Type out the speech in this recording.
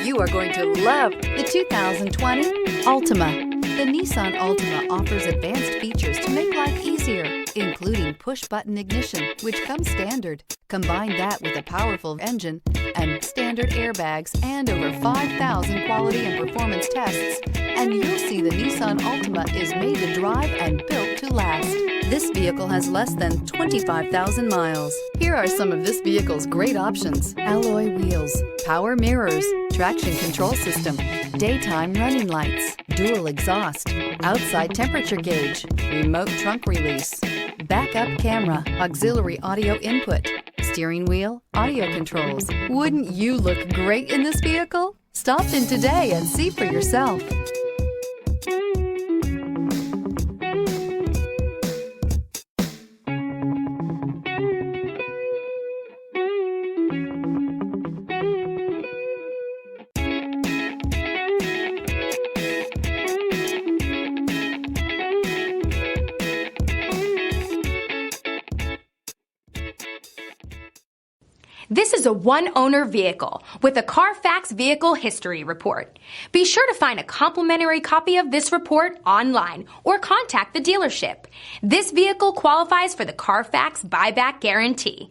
You are going to love the 2020 Altima. The Nissan Altima offers advanced features to make life easier, including push-button ignition, which comes standard. Combine that with a powerful engine and standard airbags and over 5,000 quality and performance tests, and you'll see the Nissan Altima is made to drive and built to last. This vehicle has less than 25,000 miles. Here are some of this vehicle's great options: alloy wheels, power mirrors, traction control system, daytime running lights, dual exhaust, outside temperature gauge, remote trunk release, backup camera, auxiliary audio input, steering wheel audio controls. Wouldn't you look great in this vehicle? Stop in today and see for yourself. This is a one-owner vehicle with a Carfax Vehicle History Report. Be sure to find a complimentary copy of this report online or contact the dealership. This vehicle qualifies for the Carfax Buyback Guarantee.